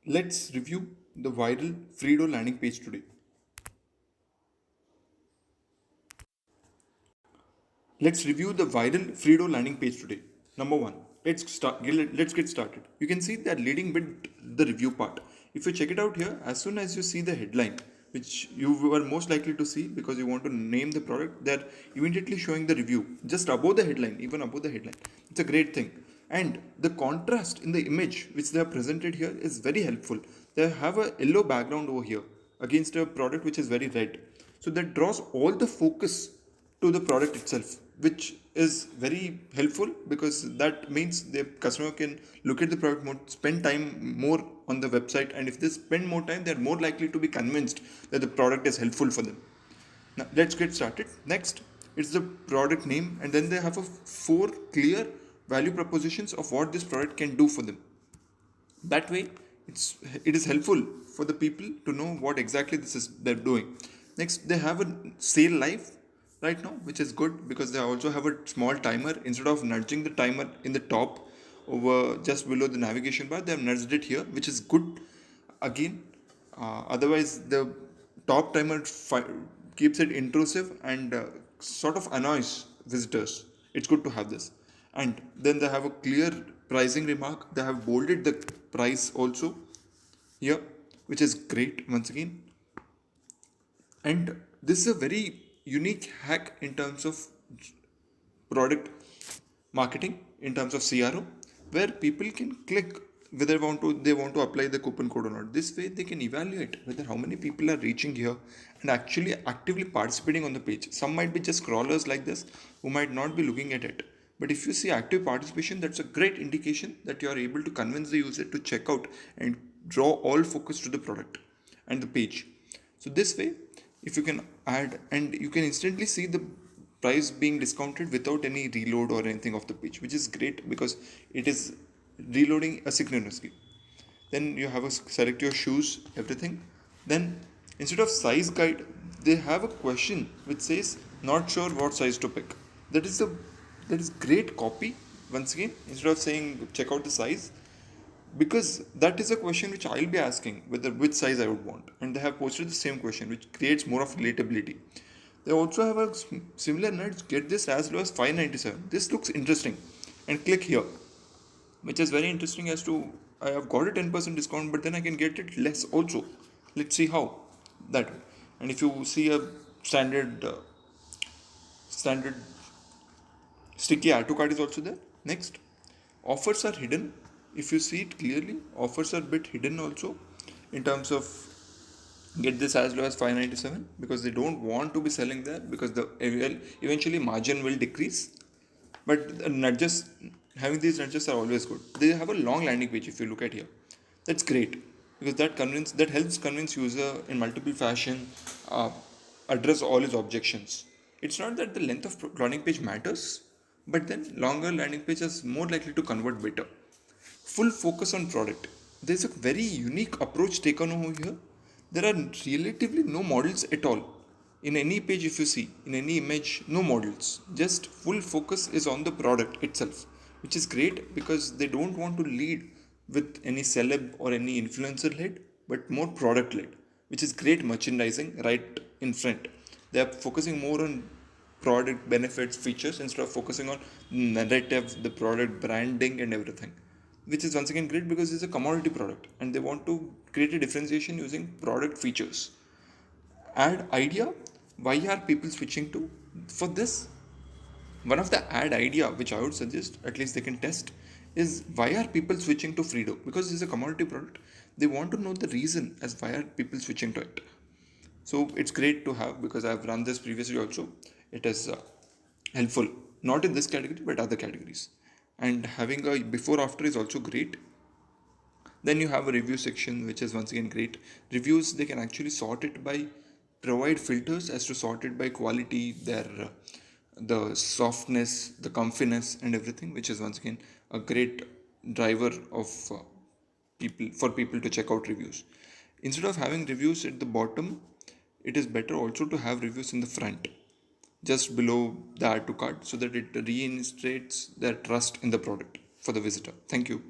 Let's review the viral Fredo landing page today. Let's review the viral Fredo landing page today. Number one, let's start. Let's get started. You can see that leading with the review part. If you check it out here, as soon as you see the headline, which you were most likely to see because you want to name the product, they're immediately showing the review just above the headline, even above the headline. It's a great thing. And the contrast in the image which they have presented here is very helpful. They have a yellow background over here against a product which is very red. So that draws all the focus to the product itself, which is very helpful because that means the customer can look at the product more, spend time more on the website, and if they spend more time, they're more likely to be convinced that the product is helpful for them. Now, let's get started. Next, it's the product name, and then they have a four clear value propositions of what this product can do for them. That way, it is helpful for the people to know what exactly this is they're doing. Next, they have a sale live right now, which is good because they also have a small timer. Instead of nudging the timer in the top over just below the navigation bar, they have nudged it here, which is good. Again, otherwise the top timer keeps it intrusive and sort of annoys visitors. It's good to have this. And then they have a clear pricing remark. They have bolded the price also here, which is great once again. And this is a very unique hack in terms of product marketing, in terms of CRO, where people can click whether they want to apply the coupon code or not. This way they can evaluate whether how many people are reaching here and actually actively participating on the page. Some might be just crawlers like this who might not be looking at it. But if you see active participation, that's a great indication that you are able to convince the user to check out and draw all focus to the product and the page. So this way, if you can add, and you can instantly see the price being discounted without any reload or anything of the page, which is great because it is reloading asynchronously. Then you have a select your shoes, everything. Then instead of size guide, they have a question which says not sure what size to pick. That is great copy. Once again, instead of saying check out the size, because that is a question which I'll be asking whether which size I would want, and they have posted the same question, which creates more of relatability. They also have a similar nudge, get this as low as 597. This looks interesting, and click here, which is very interesting as to I have got a 10% discount, but then I can get it less also. Let's see how that way. And if you see a standard sticky add to cart is also there. Next, offers are hidden. If you see it clearly, offers are a bit hidden also in terms of get this as low as 597 because they don't want to be selling there because the eventually margin will decrease. But the nudges, having these nudges are always good. They have a long landing page if you look at here. That's great because that helps convince user in multiple fashion, uh, address all his objections. It's not that the length of landing page matters, but then longer landing pages are more likely to convert better. Full focus on product. There's a very unique approach taken over here. There are relatively no models at all. In any page, if you see, in any image, no models. Just full focus is on the product itself, which is great because they don't want to lead with any celeb or any influencer led, but more product led, which is great merchandising right in front. They are focusing more on product benefits, features instead of focusing on narrative, the product branding, and everything, which is once again great because it's a commodity product and they want to create a differentiation using product features. Add idea, why are people switching to? For this, one of the ad idea which I would suggest, at least they can test, is why are people switching to Fredo? Because it's a commodity product. They want to know the reason as why are people switching to it. So it's great to have because I've run this previously also. It is helpful, not in this category but other categories. And having a before after is also great. Then you have a review section, which is once again great. Reviews, they can actually sort it by provide filters as to sort it by quality, their the softness, the comfiness, and everything, which is once again a great driver of people to check out reviews. Instead of having reviews at the bottom, it is better also to have reviews in the front, just below the add to cart, so that it reinstates their trust in the product for the visitor. Thank you.